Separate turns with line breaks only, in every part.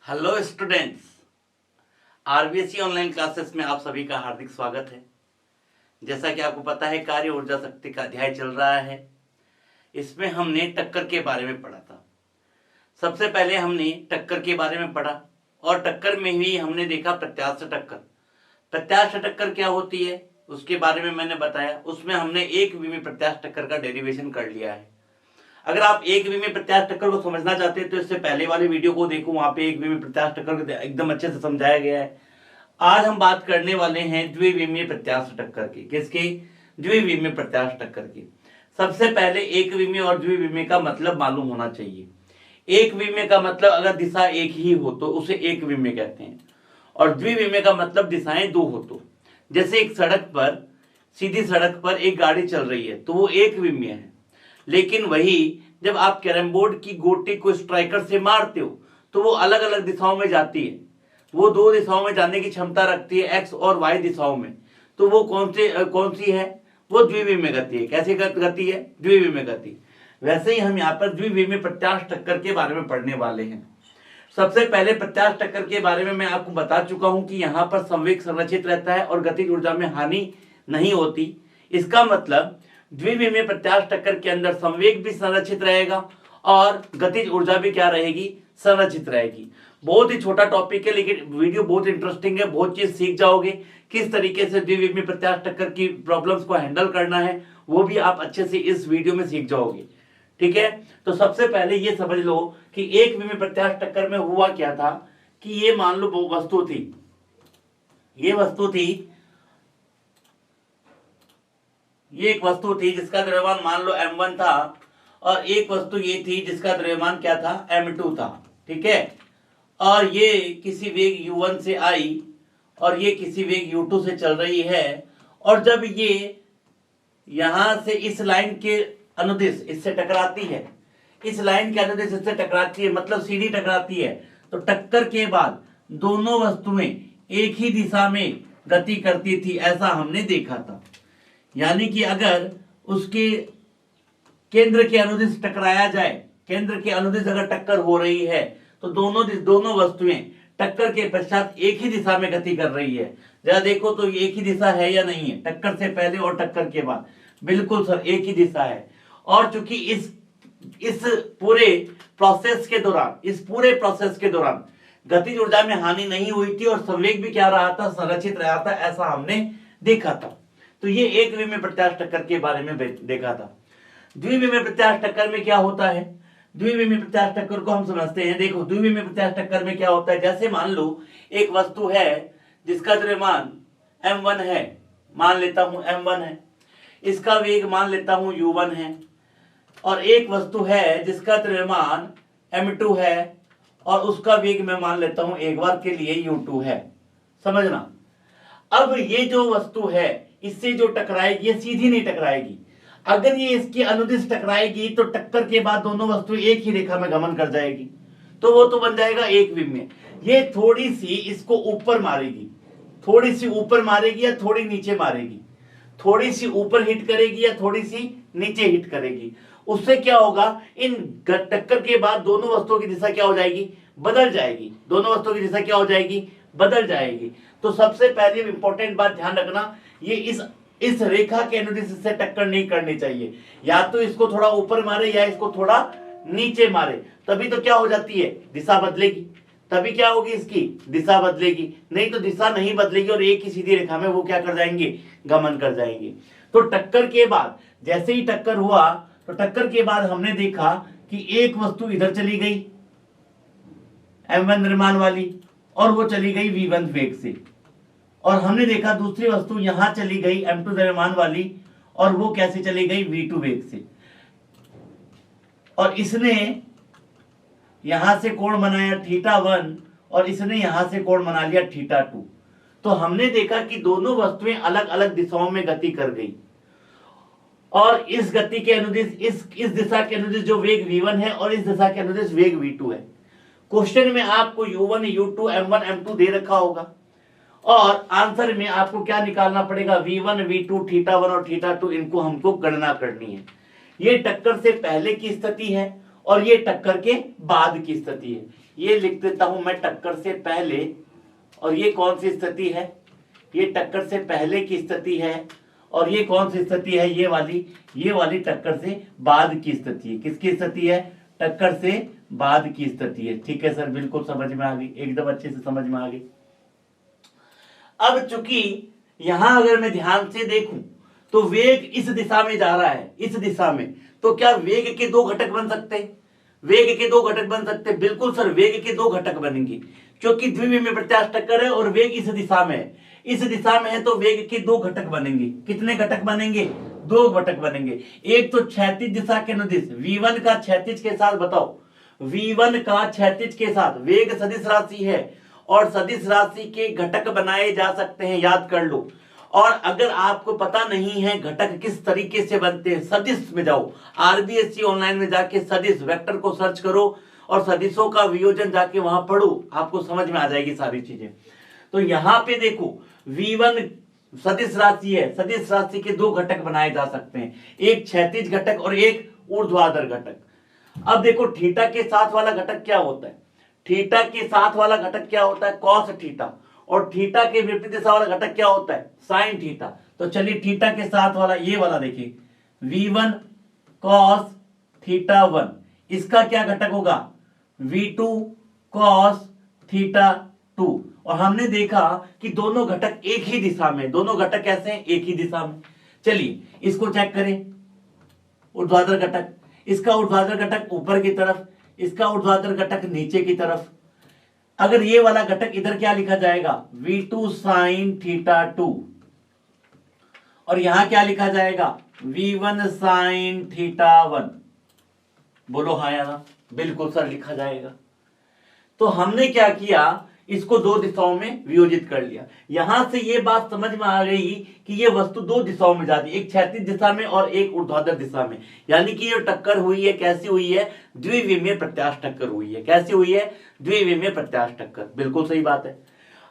Hello students, RBSC online classes में आप सभी का हार्दिक स्वागत है। जैसा कि आपको पता है, कार्य ऊर्जा शक्ति का अध्याय चल रहा है। इसमें हमने टक्कर के बारे में पढ़ा था। सबसे पहले हमने टक्कर के बारे में पढ़ा और टक्कर में ही हमने देखा प्रत्यास्थ टक्कर। प्रत्यास्थ टक्कर क्या होती है उसके बारे में मैंने बताया। उसमें हमने एक विमीय प्रत्यास्थ टक्कर का डेरिवेशन कर लिया है। अगर आप एक विमीय प्रत्यास्थ टक्कर को समझना चाहते हैं तो इससे पहले वाले वीडियो को देखो, वहां पे एक विमीय प्रत्यास्थ टक्कर को एकदम अच्छे से समझाया गया है। आज हम बात करने वाले हैं द्विविमीय प्रत्यास्थ टक्कर की। किसकी? द्विविमीय प्रत्यास्थ टक्कर की। सबसे पहले एक विमीय और द्विविमीय का मतलब मालूम होना चाहिए। एक विमीय का मतलब अगर दिशा एक ही हो तो उसे एक विमीय कहते हैं, और द्विविमीय का मतलब दिशाएं दो हो तो। जैसे एक सड़क पर, सीधी सड़क पर एक गाड़ी चल रही है तो वो एक विमीय है। लेकिन वही जब आप कैरम बोर्ड की गोटी को स्ट्राइकर से मारते हो तो वो अलग अलग दिशाओं में जाती है। वो दो दिशाओं में जाने की क्षमता रखती है, एक्स और वाई दिशाओं में। तो वो कौन सी है? वो द्विविमीय गति है। कैसी गति है? द्विविमीय गति। वैसे ही हम यहाँ पर द्विविमीय प्रत्यास्थ टक्कर के बारे में पढ़ने वाले हैं। सबसे पहले प्रत्यास्थ टक्कर के बारे में मैं आपको बता चुका हूं कि यहाँ पर संवेग संरक्षित रहता है और गतिज ऊर्जा में हानि नहीं होती। इसका मतलब द्विविमीय प्रत्यास्थ टक्कर के अंदर संवेग भी संरक्षित रहेगा और गतिज ऊर्जा भी क्या रहेगी? संरक्षित रहेगी। बहुत ही छोटा टॉपिक है लेकिन वीडियो बहुत इंटरेस्टिंग है। बहुत चीज सीख जाओगे। किस तरीके से द्विविमीय प्रत्यास्थ टक्कर की प्रॉब्लम्स को हैंडल करना है वो भी आप अच्छे से इस वीडियो में सीख जाओगे। ठीक है, तो सबसे पहले ये समझ लो कि एक विमीय प्रत्यास्थ टक्कर में हुआ क्या था कि ये मान लो वो वस्तु थी, ये एक वस्तु थी जिसका द्रव्यमान मान लो m1 था, और एक वस्तु ये थी जिसका द्रव्यमान क्या था? m2 था। ठीक है, और ये किसी वेग u1 से आई और ये किसी वेग u2 से चल रही है। और जब ये यहां से इस लाइन के अनुदिश इससे टकराती है, इस लाइन के अनुदिश इससे टकराती है, मतलब सीधी टकराती है, तो टक्कर के बाद दोनों वस्तुएं एक ही दिशा में गति करती थी, ऐसा हमने देखा था। यानी कि अगर उसके केंद्र के अनुदिश टकराया जाए, केंद्र के अनुदिश अगर टक्कर हो रही है तो दोनों वस्तुएं टक्कर के पश्चात एक ही दिशा में गति कर रही है। जरा देखो तो एक ही दिशा है या नहीं है? टक्कर से पहले और टक्कर के बाद बिल्कुल सर एक ही दिशा है। और चूंकि इस पूरे प्रोसेस के दौरान गतिज ऊर्जा में हानि नहीं हुई थी और संवेग भी क्या रहा था? संरक्षित रहा था, ऐसा हमने देखा था। तो ये एक विमीय प्रत्यास्थ टक्कर के बारे में देखा था। द्विविमीय प्रत्यास्थ टक्कर में क्या होता है? द्विविमीय प्रत्यास्थ टक्कर को हम समझते हैं। देखो, द्विविमीय प्रत्यास्थ टक्कर में क्या होता है? जैसे मान लो एक वस्तु है जिसका द्रव्यमान m1 है, मान लेता हूं m1 है, इसका वेग मान लेता हूं u1 है, और एक वस्तु है जिसका द्रव्यमान m2 है और उसका वेग मैं मान लेता हूं एक बार के लिए u2 है। समझना, अब ये जो वस्तु है इससे जो टकराएगी ये सीधी नहीं टकराएगी। अगर ये इसके अनुदिश टकराएगी तो टक्कर के बाद दोनों वस्तुएं एक ही रेखा में गमन कर जाएगी, तो वो तो बन जाएगा एक विमीय। ये थोड़ी सी इसको ऊपर मारेगी, थोड़ी सी ऊपर मारेगी या थोड़ी नीचे मारेगी, थोड़ी सी ऊपर हिट करेगी या थोड़ी सी नीचे हिट करेगी। उससे क्या होगा? इन टक्कर के बाद दोनों वस्तुओं की दिशा क्या हो जाएगी? बदल जाएगी। दोनों वस्तुओं की दिशा क्या हो जाएगी? बदल जाएगी। तो सबसे पहले इंपॉर्टेंट बात ध्यान रखना, ये इस रेखा के अनुदिश से टक्कर नहीं करनी चाहिए। या तो इसको थोड़ा ऊपर मारे या इसको थोड़ा नीचे मारे, तभी तो क्या हो जाती है? दिशा बदलेगी। तभी क्या होगी? इसकी दिशा बदलेगी। नहीं तो दिशा नहीं बदलेगी और एक ही सीधी रेखा में वो क्या कर जाएंगे? गमन कर जाएंगे। तो टक्कर के बाद जैसे ही टक्कर हुआ तो टक्कर के बाद हमने देखा कि एक वस्तु इधर चली गई m1 द्रव्यमान वाली और वो चली गई v1 वेग से, और हमने देखा दूसरी वस्तु यहां चली गई m2 द्रव्यमान वाली और वो कैसे चली गई? v2 वेग से, और इसने यहां से कोण बनाया θ1 और इसने यहां से कोण बना लिया θ2। तो हमने देखा कि दोनों वस्तुएं अलग अलग दिशाओं में गति कर गई, और इस गति के अनुदिश इस दिशा के अनुदिश जो वेग v1 है और इस दिशा के अनुदिश वेग v2 है। क्वेश्चन में आपको u1 u2 m1 m2 दे रखा होगा और आंसर में आपको क्या निकालना पड़ेगा? v1 v2 θ1 और θ2, इनको हमको गणना करनी है। ये टक्कर से पहले की स्थिति है और ये टक्कर के बाद की स्थिति है। ये लिख देता हूं मैं टक्कर से पहले, और ये कौन सी स्थिति है, ये टक्कर से पहले की स्थिति है, और ये कौन सी स्थिति है, ये वाली टक्कर से बाद की स्थिति है। किसकी स्थिति है, टक्कर से बाद की स्थिति है। ठीक है सर, बिल्कुल समझ में आ गई, एकदम अच्छे से समझ में आ गई। अब चूंकि यहां अगर मैं ध्यान से देखूं तो वेग इस दिशा में जा रहा है, इस दिशा में, तो क्या वेग के दो घटक बन सकते हैं, वेग के दो घटक बन सकते हैं? बिल्कुल सर, वेग के दो घटक बनेंगे, क्योंकि द्विविमीय प्रत्यास्थ टक्कर है और वेग इस दिशा में है, इस दिशा में है, तो वेग के दो घटक बनेंगे। कितने घटक बनेंगे, दो घटक बनेंगे। एक तो क्षैतिज दिशा के अनुदिश v1 का क्षैतिज के साथ, बताओ v1 का क्षैतिज के साथ वेग सदिश राशि है, और सदिश राशि के घटक बनाए जा सकते हैं, याद कर लो। और अगर आपको पता नहीं है घटक किस तरीके से बनते हैं, सदिश में जाओ, आरबीएससी ऑनलाइन में जाके सदिश वेक्टर को सर्च करो और सदिशों का वियोजन जाके वहां पढ़ो, आपको समझ में आ जाएगी सारी चीजें। तो यहां पे देखो v1 सदिश राशि है, सदिश राशि के दो घटक बनाए जा सकते हैं, एक क्षैतिज घटक और एक ऊर्ध्वाधर घटक। अब देखो थीटा के साथ वाला घटक क्या होता है, थीटा के साथ वाला घटक क्या होता है, कॉस थीटा, और थीटा के विपरीत दिशा वाला घटक क्या होता है, साइन थीटा। तो चलिए थीटा के साथ वाला ये वाला देखिए, v1 cos थीटा 1, इसका क्या घटक होगा, v2 cos थीटा 2। और हमने देखा कि दोनों घटक एक ही दिशा में, दोनों घटक कैसे हैं, एक ही दिशा में। चलिए इसको चेक करें, ऊर्ध्वाधर घटक, इसका ऊर्ध्वाधर घटक ऊपर की तरफ, इसका ऊर्ध्वाधर घटक नीचे की तरफ। अगर ये वाला घटक इधर क्या लिखा जाएगा, v2 sin थीटा 2, और यहां क्या लिखा जाएगा, v1 sin थीटा 1। बोलो हाँ या ना, बिल्कुल सर लिखा जाएगा। तो हमने क्या किया, इसको दो दिशाओं में वियोजित कर लिया। यहां से ये बात समझ में आ गई कि ये वस्तु दो दिशाओं में जाती है, एक क्षैतिज दिशा में और एक ऊर्ध्वाधर दिशा में, यानी कि ये टक्कर हुई है, कैसी हुई है, द्विविमीय प्रत्यास्थ टक्कर हुई है। कैसी हुई है, द्विविमीय प्रत्यास्थ टक्कर, बिल्कुल सही बात है।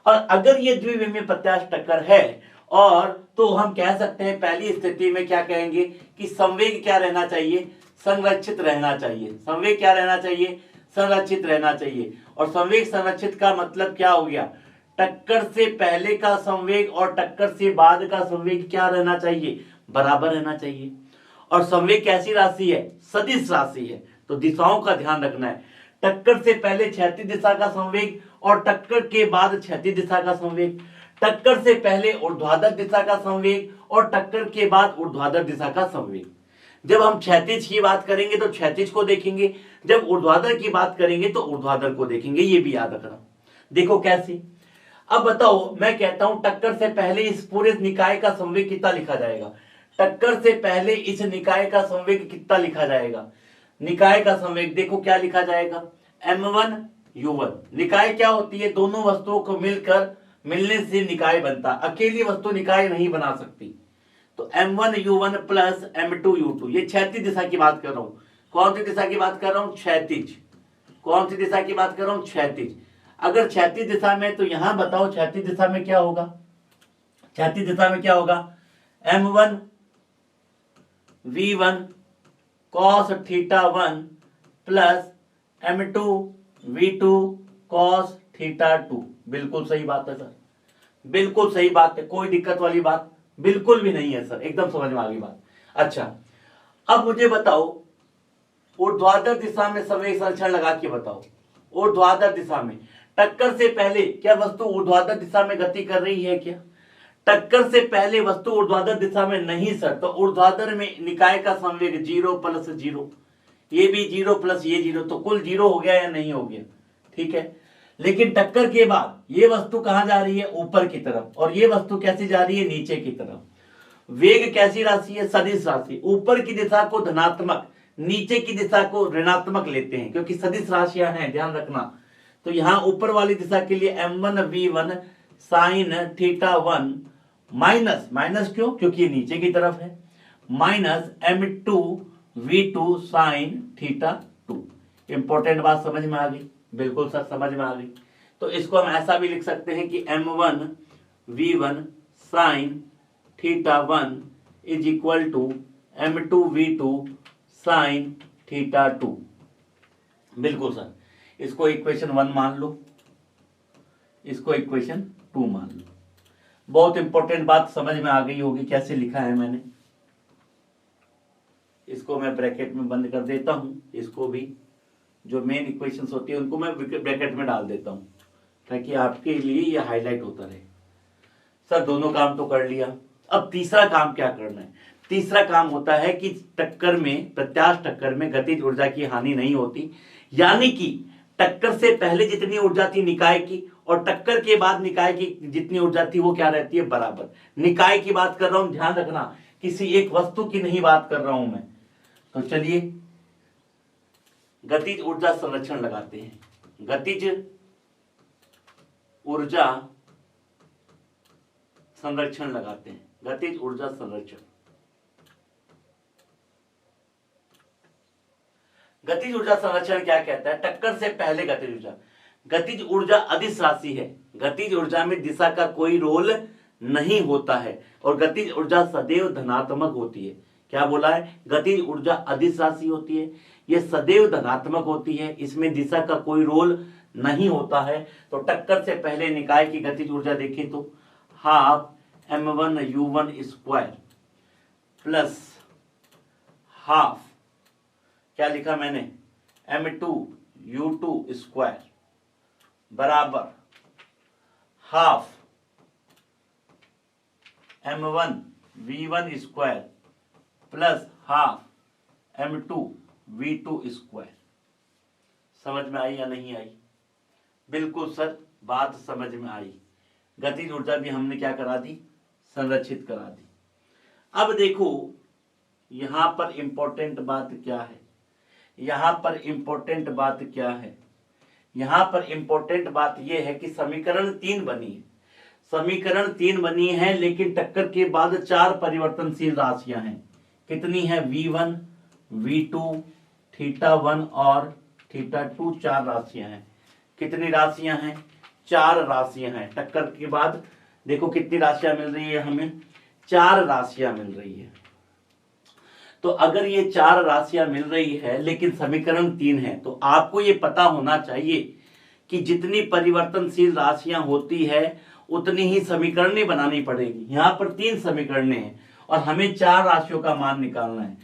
और अगर ये द्विविमीय प्रत्यास्थ टक्कर है, और तो हम कह सकते हैं पहली स्थिति में क्या कहेंगे कि संवेग क्या रहना चाहिए, संरक्षित रहना चाहिए। संवेग क्या रहना चाहिए, संरक्षित रहना चाहिए। और संवेग संरक्षित का मतलब क्या हो गया, टक्कर से पहले का संवेग और टक्कर से बाद का संवेग क्या रहना चाहिए, बराबर रहना चाहिए। और संवेग कैसी राशि है, सदिश राशि है। तो दिशाओं का ध्यान रखना है, टक्कर से पहले क्षैतिज दिशा का संवेग और टक्कर के बाद क्षैतिज दिशा का संवेग, टक्कर से पहले ऊर्ध्वाधर दिशा का संवेग और टक्कर के बाद ऊर्ध्वाधर दिशा का संवेग। जब हम क्षैतिज की बात करेंगे तो क्षैतिज को देखेंगे, जब ऊर्ध्वाधर की बात करेंगे तो ऊर्ध्वाधर को देखेंगे, ये भी याद रखना। देखो कैसे, अब बताओ, मैं कहता हूं टक्कर से पहले इस पूरे निकाय का संवेग कितना लिखा जाएगा, टक्कर से पहले इस निकाय का संवेग कितना लिखा जाएगा, निकाय का संवेग देखो क्या लिखा जाएगा, m1 u1। निकाय क्या होती है, दोनों वस्तुओं को मिलकर मिलने से निकाय बनता, अकेली वस्तु निकाय नहीं बना सकती। तो m1 u1 plus m2 u2, ये क्षैतिज दिशा की बात कर रहा हूं। कौन सी दिशा की बात कर रहा हूं, क्षैतिज। कौन सी दिशा की बात कर रहा हूं, क्षैतिज। अगर क्षैतिज दिशा में, तो यहां बताओ क्षैतिज दिशा में क्या होगा, क्षैतिज दिशा में क्या होगा, m1 v1 cos theta 1 plus m2 v2 cos theta 2। बिल्कुल सही बात है सर, बिल्कुल सही बात है, कोई दिक्कत वाली बात बिल्कुल भी नहीं है सर, एकदम समझ में आ गई बात। अच्छा, अब मुझे बताओ ऊर्ध्वाधर दिशा में संवेग संरक्षण लगा के बताओ, ऊर्ध्वाधर दिशा में टक्कर से पहले क्या वस्तु ऊर्ध्वाधर दिशा में गति कर रही है क्या, टक्कर से पहले वस्तु ऊर्ध्वाधर दिशा में नहीं सर। तो ऊर्ध्वाधर में निकाय का संवेग 0 प्लस 0, ये भी 0 प्लस ये 0, तो कुल 0 हो गया या नहीं हो गया, ठीक है। लेकिन टक्कर के बाद ये वस्तु कहां जा रही है, ऊपर की तरफ, और ये वस्तु कैसी जा रही है, नीचे की तरफ। वेग कैसी राशि है, सदिश राशि। ऊपर की दिशा को धनात्मक, नीचे की दिशा को ऋणात्मक लेते हैं, क्योंकि सदिश राशियां हैं, ध्यान रखना। तो यहां ऊपर वाली दिशा के लिए m1 v1 sine theta 1 minus, minus क्यों, क्योंकि ये नीचे की तरफ है, minus m2 v2 sine theta 2। Important बात समझ में आ गई, बिल्कुल सर समझ में आ गई। तो इसको हम ऐसा भी लिख सकते हैं कि m1 v1 sine theta 1 is equal to m2 v2 sine theta 2। बिल्कुल सर, इसको इक्वेशन 1 मान लो, इसको इक्वेशन 2 मान लो। बहुत इंपॉर्टेंट बात समझ में आ गई होगी कैसे लिखा है मैंने। इसको मैं ब्रैकेट में बंद कर देता हूं, इसको भी जो मेन इक्वेशंस होती है उनको मैं ब्रैकेट में डाल देता हूं ताकि आपके लिए ये हाईलाइट होता रहे। सर दोनों काम तो कर लिया, अब तीसरा काम क्या करना है? तीसरा काम होता है कि टक्कर में, प्रत्यास्थ टक्कर में गतिज ऊर्जा की हानि नहीं होती, यानी कि टक्कर से पहले जितनी ऊर्जा थी निकाय की और टक्कर के बाद निकाय की जितनी ऊर्जा थी वो क्या रहती है? बराबर। निकाय की बात कर रहा हूं, ध्यान रखना, किसी एक वस्तु की नहीं बात कर रहा हूं मैं। तो चलिए गतिज ऊर्जा संरक्षण लगाते हैं। गतिज ऊर्जा संरक्षण लगाते हैं। गतिज ऊर्जा संरक्षण, गतिज ऊर्जा संरक्षण क्या कहता है? टक्कर से पहले गतिज ऊर्जा, गतिज ऊर्जा अदिश राशि है, गतिज ऊर्जा में दिशा का कोई रोल नहीं होता है और गतिज ऊर्जा सदैव धनात्मक होती है। क्या बोला है? गतिज ऊर्जा अदिश राशि होती है, ये सदैव धनात्मक होती है, इसमें दिशा का कोई रोल नहीं होता है। तो टक्कर से पहले निकाय की गतिज ऊर्जा देखें तो half m1u1 square plus half, क्या लिखा मैंने? m2u2 स्क्वायर बराबर half m1v1 square plus half m2v2 square. समझ में आई या नहीं आई? बिल्कुल सर, बात समझ में आई। गतिज ऊर्जा भी हमने क्या करा दी? संरक्षित करा दी। अब देखो यहां पर इंपॉर्टेंट बात क्या है? यहां पर इंपॉर्टेंट बात क्या है? यहां पर इंपॉर्टेंट बात यह है कि समीकरण 3 बनी है, समीकरण 3 बनी है, लेकिन टक्कर के बाद 4 परिवर्तनशील राशियां हैं। कितनी है? v1, v2, θ1 और θ2, 4 राशियां हैं। कितनी राशियां हैं? 4 राशियां हैं। टक्कर के बाद देखो कितनी राशियां मिल रही है हमें? 4 राशियां मिल रही है। तो अगर ये 4 राशियां मिल रही है लेकिन समीकरण 3 है, तो आपको ये पता होना चाहिए कि जितनी परिवर्तनशील राशियां होती है उतनी ही समीकरणें बनानी पड़ेगी। यहां पर 3 समीकरणें हैं और हमें 4 राशियों का मान निकालना है।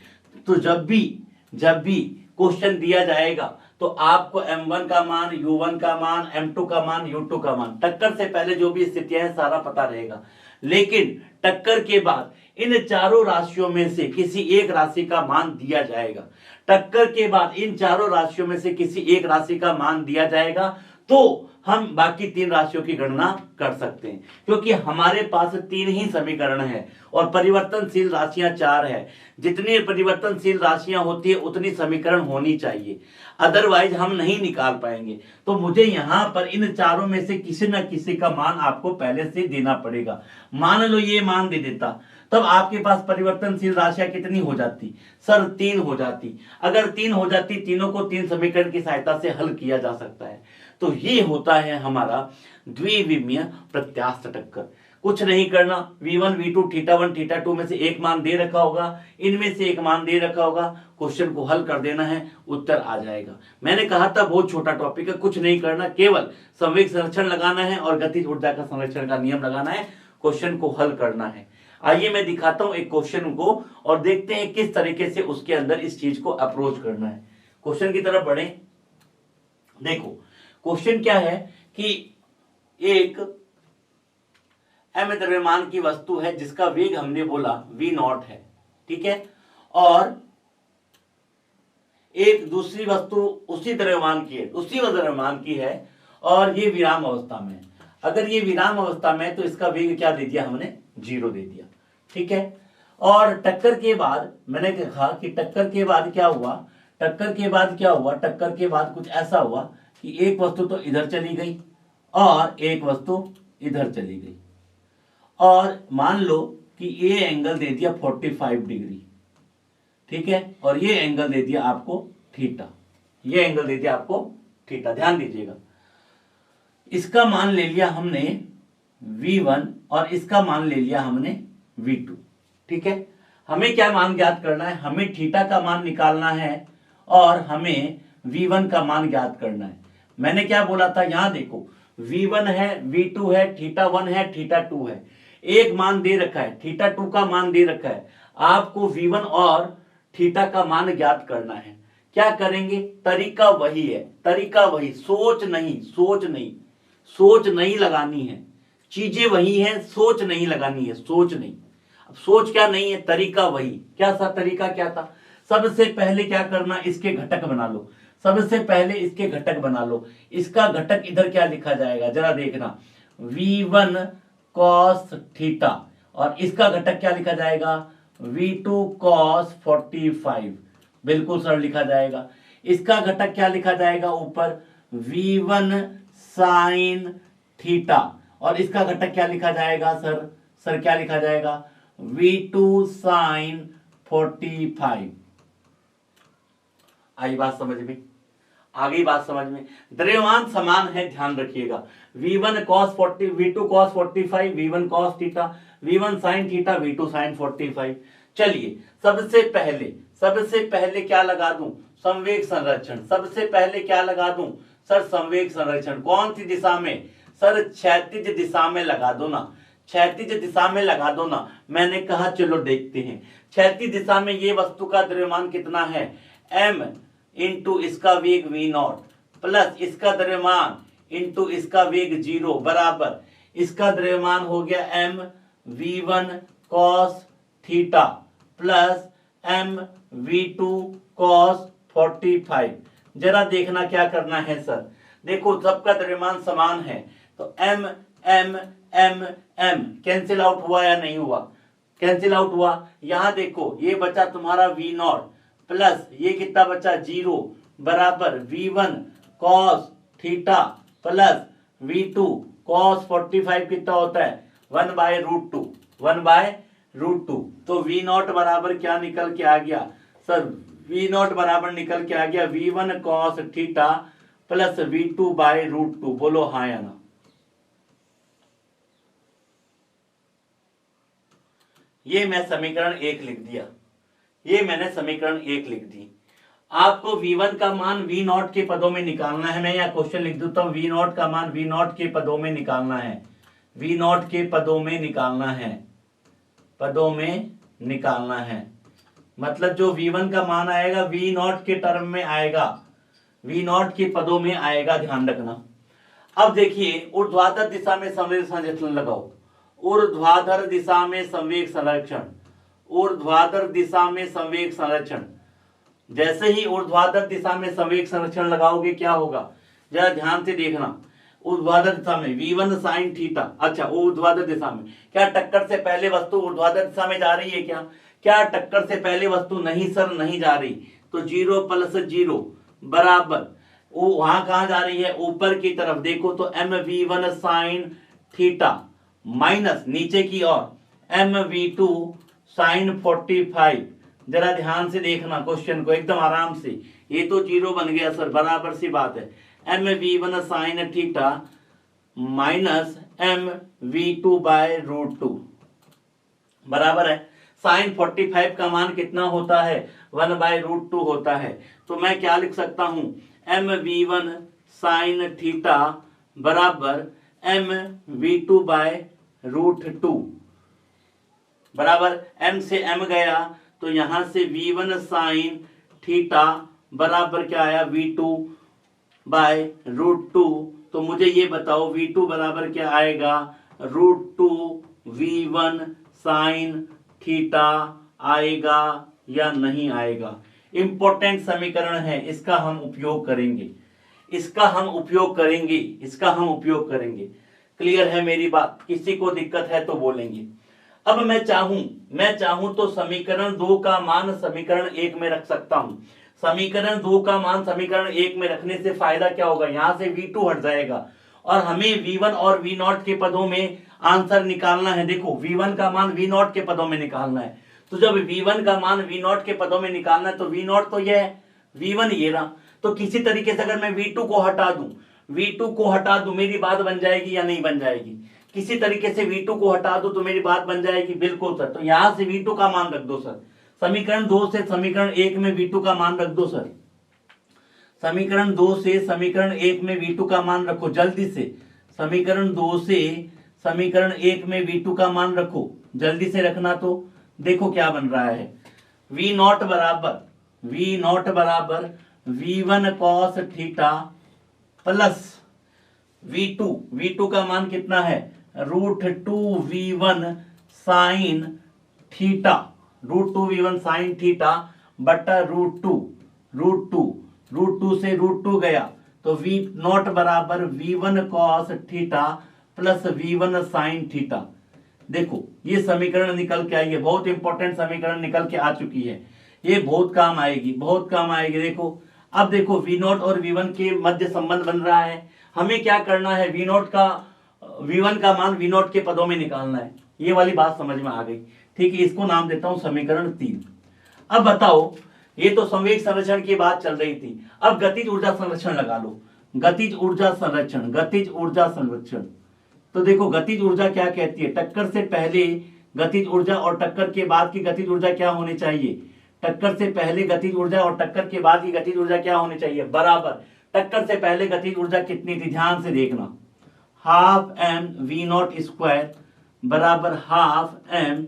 तो जब भी क्वेश्चन दिया जाएगा तो आपको m1 का मान, u1 का मान, m2 का मान, u2 का मान, टक्कर से पहले जो भी स्थितियां हैं सारा पता रहेगा। लेकिन टक्कर के बाद इन चारों राशियों में से किसी एक राशि का मान दिया जाएगा। टक्कर के बाद इन चारों राशियों में से किसी एक राशि का मान दिया जाएगा तो हम बाकी 3 राशियों की गणना कर सकते हैं, क्योंकि हमारे पास 3 ही समीकरण है और परिवर्तनशील राशियां 4 है। जितनी परिवर्तनशील राशियां होती है उतनी समीकरण होनी चाहिए, अदरवाइज हम नहीं निकाल पाएंगे। तो मुझे यहां पर इन चारों में से किसी न किसी का मान आपको पहले से देना पड़ेगा। मान लो ये मान दे देता, तब आपके पास परिवर्तनशील राशियां कितनी हो जाती? सर 3 हो जाती। अगर 3 हो जाती, तीनों को 3 समीकरण की सहायता से हल किया जा सकता है। तो ये होता है हमारा द्विविमीय प्रत्यास्थ टक्कर। कुछ नहीं करना, v1, v2, θ1, θ2 में से एक मान दे रखा होगा, इनमें से एक मान दे रखा होगा, क्वेश्चन को हल कर देना है, उत्तर आ जाएगा। मैंने कहा था बहुत छोटा टॉपिक है, कुछ नहीं करना, केवल संवेग संरक्षण लगाना है और गतिज ऊर्जा का संरक्षण का नियम लगाना है, क्वेश्चन को हल करना है। आइए मैं दिखाता हूं एक क्वेश्चन को और देखते हैं किस तरीके से उसके अंदर इस चीज को अप्रोच करना है। क्वेश्चन की तरफ बढ़े। देखो क्वेश्चन क्या है कि एक m द्रव्यमान की वस्तु है जिसका वेग हमने बोला v0 है, ठीक है, और एक दूसरी वस्तु उसी द्रव्यमान की है और ये विराम अवस्था में। अगर ये विराम अवस्था में है तो इसका वेग क्या दे दिया हमने? 0 दे दिया, ठीक है। और टक्कर के बाद मैंने कहा कि टक्कर के बाद क्या हुआ? टक्कर के बाद कुछ ऐसा हुआ कि एक वस्तु तो इधर चली गई और एक वस्तु इधर चली गई, और मान लो कि ये एंगल दे दिया 45 डिग्री, ठीक है, और ये एंगल दे दिया आपको थीटा, ये एंगल दे दिया आपको थीटा। ध्यान दीजिएगा, इसका मान ले लिया हमने v1 और इसका मान ले लिया हमने v2, ठीक है। हमें क्या मान ज्ञात करना है? हमें थीटा का मान निकालना है और हमें v1 का मान ज्ञात करना है। मैंने क्या बोला था, यहां देखो V1 है, V2 है, θ1 है, θ2 है, एक मान दे रखा है, θ2 का मान दे रखा है, आपको V1 और थीटा का मान ज्ञात करना है। क्या करेंगे, तरीका वही है, तरीका वही, सोच नहीं, सोच नहीं, सोच नहीं लगानी है, चीजें वही है, सोच नहीं लगानी है, सोच नहीं। अब सोच क्या नहीं है, तरीका वही। क्या सा तरीका क्या था, सबसे पहले क्या करना, इसके घटक बना लो, सबसे पहले इसके घटक बना लो। इसका घटक इधर क्या लिखा जाएगा जरा देखना, V1 cos थीटा, और इसका घटक क्या लिखा जाएगा, V2 cos 45, बिल्कुल सर लिखा जाएगा। इसका घटक क्या लिखा जाएगा ऊपर, V1 sin थीटा, और इसका घटक क्या लिखा जाएगा सर, सर क्या लिखा जाएगा, V2 sin 45। आई बात समझ में, आ गई बात समझ में। द्रव्यमान समान है, ध्यान रखिएगा, V1 cos 40, V2 cos 45, V1 cos theta, V1 sin theta, V2 sin 45। चलिए सबसे पहले क्या लगा दूं, संवेग संरक्षण। सबसे पहले क्या लगा दूं सर, संवेग संरक्षण। कौन सी दिशा में सर, क्षैतिज दिशा में लगा दो ना, क्षैतिज दिशा में लगा दो ना। मैंने कहा चलो देखते हैं, क्षैतिज दिशा में ये वस्तु का द्रव्यमान कितना है, m इंटू इसका वेग V0 प्लस इसका द्रव्यमान इंटू इसका वेग 0 बराबर इसका द्रव्यमान हो गया m V1 cos theta plus m V2 cos 45। जरा देखना क्या करना है सर, देखो सबका द्रव्यमान समान है, तो m m m m cancel out हुआ या नहीं हुआ, कैंसिल आउट हुआ। यहां देखो ये बचा तुम्हारा V0 प्लस ये कितना बचा 0 बराबर V1 cos theta plus V2 cos 45 कितना होता है 1/√2, 1/√2। तो V0 बराबर क्या निकल के आ गया सर, V0 बराबर निकल के आ गया V1 cos theta plus V2/√2। बोलो हाँ या ना। ये मैं समीकरण 1 लिख दिया, ये मैंने समीकरण 1 लिख दी। आपको V1 का मान V0 के पदों में निकालना है। मैं यहाँ क्वेश्चन लिख देता हूँ, V0 का मान V0 के पदों में निकालना है, V0 के पदों में निकालना है, पदों में निकालना है। मतलब जो V1 का मान आएगा V0 के टर्म में आएगा, V0 के पदों में आएगा, ध्यान रखना। अब देखिए ऊर्ध्वाधर दिशा में संवेग संरक्षण लगाओ, ऊर्ध्वाधर दिशा में संवेग संरक्षण, ऊर्ध्वाधर दिशा में संवेग संरक्षण। जैसे ही ऊर्ध्वाधर दिशा में संवेग संरक्षण लगाओगे क्या होगा, जरा ध्यान से देखना। ऊर्ध्वाधर दिशा में V1 sin थीटा, अच्छा ऊर्ध्वाधर दिशा में क्या टक्कर से पहले वस्तु ऊर्ध्वाधर दिशा में जा रही है क्या, क्या टक्कर से पहले वस्तु नहीं सर, नहीं जा रही। तो 0 + 0 बराबर वो वहां कहां जा रही है, ऊपर की तरफ। देखो तो mV1 sin थीटा माइनस नीचे की ओर mV2 sin 45। जरा ध्यान से देखना क्वेश्चन को एकदम आराम से, ये तो 0 बन गया सर, बराबर सी बात है। mV1 sin theta minus mV2/√2 बराबर है sin 45 का मान कितना होता है 1/√2 होता है। तो मैं क्या लिख सकता हूं, mV1 sin थीटा बराबर mV2/√2 बराबर m से m गया तो यहां से V1 sin थीटा बराबर क्या आया V2/√2। तो मुझे ये बताओ V2 बराबर क्या आएगा, √2 V1 sin थीटा आएगा या नहीं आएगा। इंपॉर्टेंट समीकरण है, इसका हम उपयोग करेंगे, इसका हम उपयोग करेंगे, इसका हम उपयोग करेंगे। क्लियर है मेरी बात, किसी को दिक्कत है तो बोलेंगे। अब मैं चाहूं तो समीकरण 2 का मान समीकरण 1 में रख सकता हूं। समीकरण 2 का मान समीकरण 1 में रखने से फायदा क्या होगा, यहां से V2 हट जाएगा और हमें V1 और V0 के पदों में आंसर निकालना है। देखो V1 का मान V0 के पदों में निकालना है, तो जब V1 का मान V0 के पदों में निकालना है तो V0 तो यह है, V1 ये रहा। तो किसी तरीके से अगर मैं V2 को हटा दूं, V2 को हटा दूं, मेरी बात बन जाएगी या नहीं बन जाएगी। किसी तरीके से V2 को हटा दो तो मेरी बात बन जाएगी, बिल्कुल सर। तो यहां से V2 का मान रख दो सर, समीकरण 2 से समीकरण 1 में V2 का मान रख दो सर। समीकरण 2 से समीकरण 1 में V2 का मान रखो जल्दी से। समीकरण 2 से समीकरण 1 में V2 का मान रखो, जल्दी से रखना। तो देखो क्या बन रहा है, V नॉट बराबर V1 cos theta plus V2 का मान कितना है, √2V1 sine theta, √2V1 sine theta बटा √2 से √2 गया तो V नॉट बराबर V1 cos theta plus V1 sine theta. देखो ये समीकरण निकल के आई है, बहुत इंपॉर्टेंट समीकरण निकल के आ चुकी है, ये बहुत काम आएगी। देखो अब देखो V0 और V1 के मध्य संबंध बन रहा है, हमें क्या करना है, V1 का मान V0 के पदों में निकालना है। ये वाली बात समझ में आ गई, ठीक है। इसको नाम देता हूं समीकरण 3। अब बताओ, ये तो संवेग संरक्षण की बात चल रही थी, अब गतिज ऊर्जा संरक्षण लगा लो। गतिज ऊर्जा संरक्षण। तो देखो गतिज ऊर्जा क्या कहती है, टक्कर से पहले गतिज ऊर्जा और टक्कर के बाद की गतिज ऊर्जा क्या होनी चाहिए, टक्कर से पहले गतिज ऊर्जा और टक्कर के बाद की गतिज ऊर्जा क्या होनी चाहिए, बराबर। टक्कर से पहले गतिज ऊर्जा कितनी थी, ध्यान से देखना, हाफ एम V0 स्क्वायर बराबर half m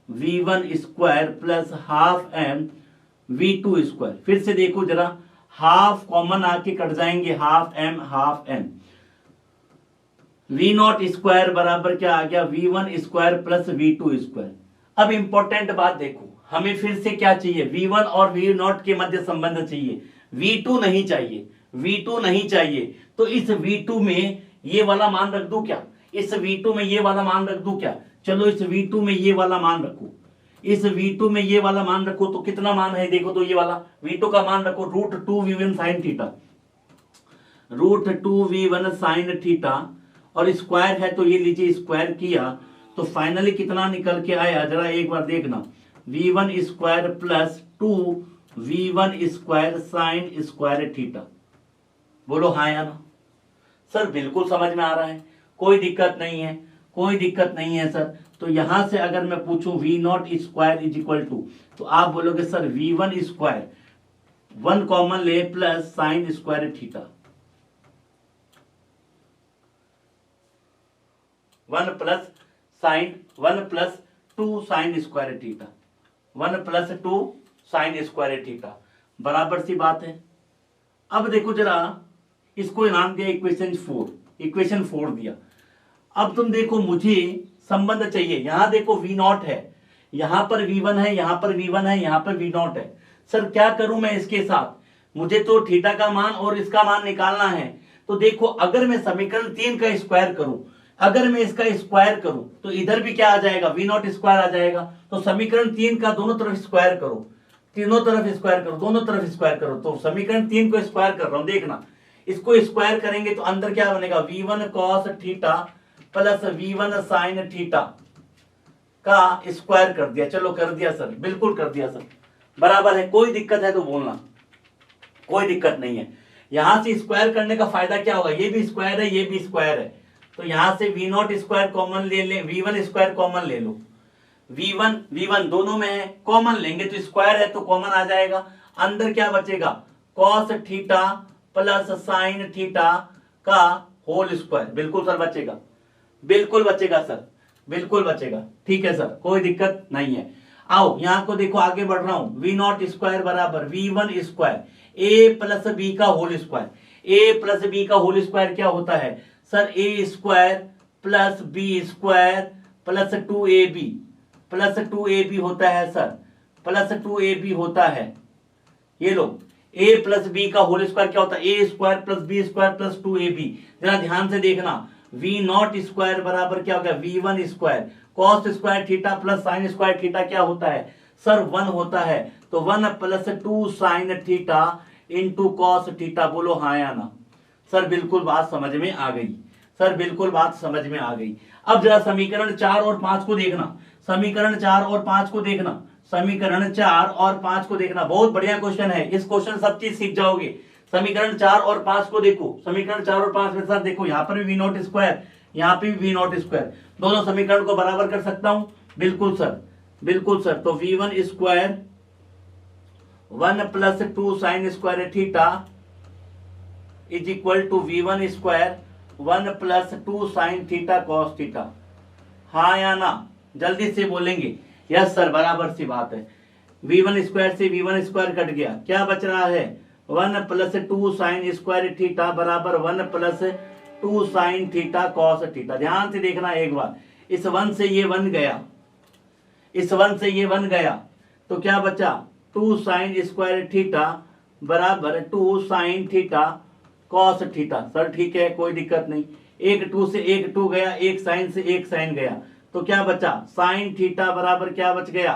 V1 square plus half m V2 square. फिर से देखो जरा, हाफ कॉमन आके कट जाएंगे, हाफ एम V0 स्क्वायर बराबर क्या आ गया, V1 square plus V2 square. अब इंपॉर्टेंट बात देखो, हमें फिर से क्या चाहिए, V1 और V0 के मध्य संबंध चाहिए, V2 नहीं चाहिए। तो इस V2 में ये वाला मान रख दूं क्या, इस V2 में ये वाला मान रख दूं क्या, चलो इस V2 में ये वाला मान रखो, इस V2 में ये वाला मान रखो। तो कितना मान है देखो, तो ये वाला V2 का मान रखो √2V1 sine theta, √2V1 sine theta, और स्क्वायर है तो ये लीजिए स्क्वायर किया, तो फाइनली कितना निकल के आया, जरा एक बार देखना, V1 square plus 2V1 square sine square theta. बोलो हाँ या ना। सर बिल्कुल समझ में आ रहा है, कोई दिक्कत नहीं है सर। तो यहां से अगर मैं पूछूं V0 square is equal to, तो आप बोलोगे सर V1 स्क्वायर 1 कॉमन ले plus sign square theta, 1 plus 2 sine square theta, 1 plus 2 sine square theta, बराबर सी बात है। अब देखो जरा, इसको नाम दिया इक्वेशन 4 दिया। अब तुम देखो, मुझे संबंध चाहिए, यहां देखो V0 है, यहां पर V1 है, यहां पर V1 है, यहां पर V0 है। सर क्या करूं मैं इसके साथ, मुझे तो थीटा का मान और इसका मान निकालना है। तो देखो अगर मैं समीकरण 3 का स्क्वायर करूं, अगर मैं इसका स्क्वायर करूं तो इधर भी क्या आ जाएगा, V0 स्क्वायर आ जाएगा। तो समीकरण 3 का दोनों तरफ स्क्वायर करो, तीनों तरफ स्क्वायर करो, दोनों तरफ स्क्वायर करो। तो समीकरण 3 को स्क्वायर कर रहा हूं, देखना इसको स्क्वायर करेंगे तो अंदर क्या बनेगा, V1 cos theta plus V1 sine theta का स्क्वायर कर दिया। चलो कर दिया सर, बिल्कुल कर दिया सर, बराबर है। कोई दिक्कत है तो बोलना, कोई दिक्कत नहीं है। यहां से स्क्वायर करने का फायदा क्या होगा, ये भी स्क्वायर है, ये भी स्क्वायर है, तो यहां से V0 स्क्वायर कॉमन ले ले, V1 स्क्वायर कॉमन ले लो, V1 दोनों में है, कॉमन लेंगे तो स्क्वायर है तो कॉमन आ जाएगा। अंदर क्या बचेगा, cos theta plus sine theta का होल स्क्वायर। बिल्कुल सर बचेगा, बिल्कुल बचेगा सर, बिल्कुल बचेगा, ठीक है सर, कोई दिक्कत नहीं है। आओ यहां को देखो, आगे बढ़ रहा हूं, V0 स्क्वायर बराबर V1 square a plus B का whole square. a plus B का होल स्क्वायर क्या होता है sir, a square plus B square plus 2ab होता है सर, प्लस 2ab होता है। ये लो, a प्लस बी का होल स्क्वायर क्या होता है, a square plus B square plus 2ab। जरा ध्यान से देखना, V0 स्क्वायर बराबर क्या होगा, V1 square cos square theta plus sign square theta क्या होता है सर, 1 होता है। तो 1 plus 2 sine theta into cos theta. बोलो हाँ या ना। सर बिल्कुल बात समझ में आ गई, सर बिल्कुल बात समझ में आ गई। अब जरा समीकरण 4 और 5 को देखना, समीकरण 4 और 5 को देखना, समीकरण 4 और 5 को देखना। बहुत बढ़िया क्वेश्चन है, इस क्वेश्चन सब चीज सीख जाओगे। समीकरण 4 और 5 को देखो, समीकरण 4 और 5 के साथ देखो, यहाँ पर भी V0 स्क्वायर, यहाँ पे भी V0 स्क्वायर, दोनों समीकरण को बराबर कर सकता हूं, बिल्कुल सर, बिल्कुल सर। तो V1 square 1 plus 2 sine square theta is equal to V1 square 1 plus 2 sine theta cos theta. हाँ या ना, जल्दी से बोलेंगे। यस सर, बराबर सी बात है। V1 स्क्वायर से V1 स्क्वायर कट गया, क्या बच रहा है 1 प्लस 2 साइन स्क्वायर थीटा बराबर 1 plus 2 sine theta cos theta. ध्यान से देखना एक बार, इस 1 से ये 1 गया, इस 1 से ये 1 गया, तो क्या बचा 2 साइन स्क्वायर थीटा बराबर 2 sine theta cos theta. Sir ठीक है, कोई दिक्कत नहीं। एक 2 से एक 2 गया, एक साइन से एक साइन गया, तो क्या बचा साइन थीटा बराबर क्या बच गया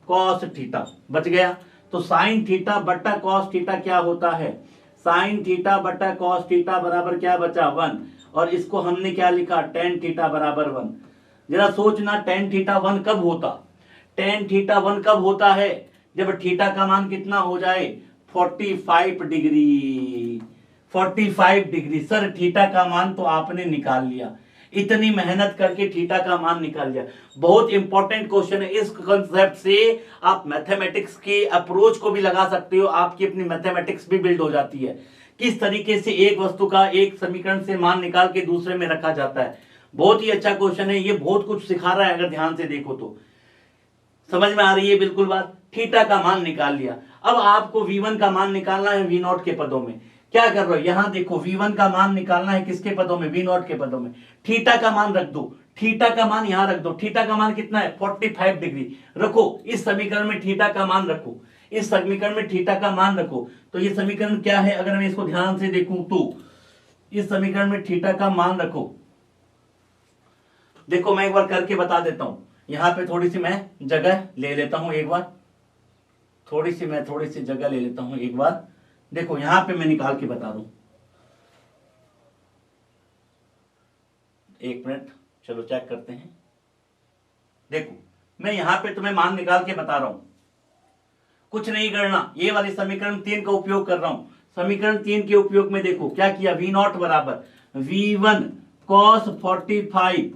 कॉस थीटा बच गया। तो साइन थीटा बट्टा कॉस थीटा क्या होता है, साइन थीटा बट्टा कॉस थीटा बराबर क्या बचा 1, और इसको हमने क्या लिखा टेन थीटा बराबर 1। जरा सोचना टेन थीटा 1 कब होता, टेन थीटा 1 कब होता है, जब थीटा का मान कितना हो जाए 45 डिग्री। 45 डिग्री। सर थीटा का मान तो आपने निकाल लिया, इतनी मेहनत करके थीटा का मान निकाल लिया। बहुत इंपॉर्टेंट क्वेश्चन है। इस कॉन्सेप्ट से आप मैथमेटिक्स की अप्रोच को भी लगा सकते हो, आपकी अपनी मैथमेटिक्स भी बिल्ड हो जाती है। किस तरीके से एक वस्तु का एक समीकरण से मान निकाल के दूसरे में रखा जाता है। बहुत ही अच्छा क्वेश्चन है, ये बहुत कुछ सिखा रहा है। अगर ध्यान से देखो तो समझ में आ रही है बिल्कुल बात। थीटा का मान निकाल लिया, अब आपको V1 का मान निकालना है V0 के पदों में। क्या कर रहे हो, यहां देखो V1 का मान निकालना है किसके पदों में, V0 के पदों में। थीटा का मान रख दो, थीटा का मान यहां रख दो। थीटा का मान कितना है 45 डिग्री रखो। इस समीकरण में थीटा का मान रखो, इस समीकरण में थीटा का मान रखो। तो ये समीकरण क्या है, अगर मैं इसको ध्यान से देखूं तो इस समीकरण में थीटा का मान रखो। देखो मैं एक बार करके बता देता हूं, यहां पे थोड़ी सी मैं जगह ले लेता हूं एक बार, थोड़ी सी जगह ले लेता हूं एक बार। देखो यहां पे मैं निकाल के बता दूं, एक मिनट, चलो चेक करते हैं। देखो मैं यहां पे तुम्हें मान निकाल के बता रहा हूं, कुछ नहीं करना। ये वाली समीकरण 3 का उपयोग कर रहा हूं। समीकरण 3 के उपयोग में देखो क्या किया, V0 बराबर V1 cos 45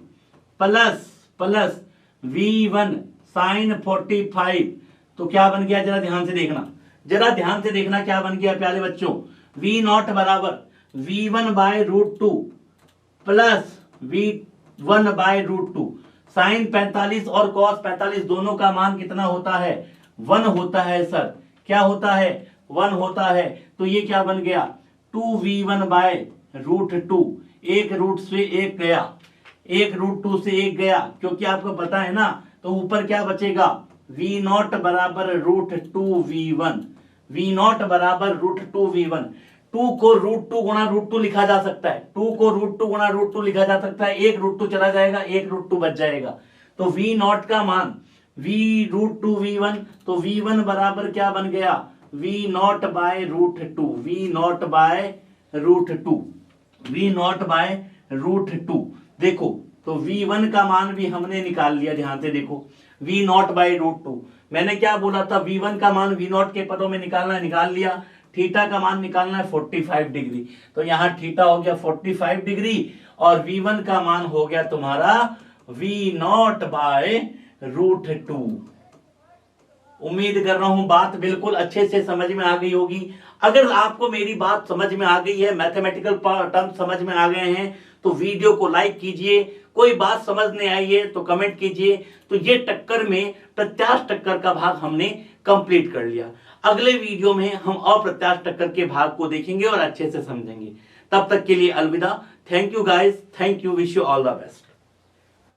plus V1 sin 45। तो क्या बन गया, जरा ध्यान से देखना, जरा ध्यान से देखना क्या बन गया प्यारे बच्चों। V0 बराबर V1 बाय रूट 2 प्लस V1 बाय रूट 2। साइन 45 और कॉस 45 दोनों का मान कितना होता है 1 होता है। सर क्या होता है 1 होता है। तो ये क्या बन गया 2V1 बाय रूट 2। एक रूट से एक गया, एक रूट 2 से एक गया, क्योंकि आपको पता है ना। तो ऊपर क्या बचेगा V0 बराबर रूट 2V1। V0 बराबर रूट 2V1। 2 को रूट 2 गुणा रूट 2 लिखा जा सकता है, 2 को रूट 2 गुणा रूट 2 लिखा जा सकता है। एक रूट 2 चला जाएगा, एक रूट 2 बच जाएगा। तो V0 का मान V रूट 2V1, तो V1 बराबर क्या बन गया V0 by root 2। V0 by root 2, V0 by root 2। देखो तो V1 का मान भी हमने निकाल लिया, ध्यान से देखो V0 बाय रूट 2। मैंने क्या बोला था, V1 का मान V0 के पदों में निकालना है, निकाल लिया। थीटा का मान निकालना है 45 डिग्री, तो यहां थीटा हो गया 45 डिग्री और V1 का मान हो गया तुम्हारा V0 बाय रूट 2। उम्मीद कर रहा हूं बात बिल्कुल अच्छे से समझ में आ गई होगी। अगर आपको मेरी बात समझ में आ गई है, मैथमेटिकल टर्म समझ में आ गए हैं, तो वीडियो को लाइक कीजिए। कोई बात समझ नहीं आई है तो कमेंट कीजिए। तो ये टक्कर में प्रत्याश टक्कर का भाग हमने कंप्लीट कर लिया। अगले वीडियो में हम अप्रत्याश टक्कर के भाग को देखेंगे और अच्छे से समझेंगे। तब तक के लिए अलविदा। Thank you guys, thank you, wish you all the best.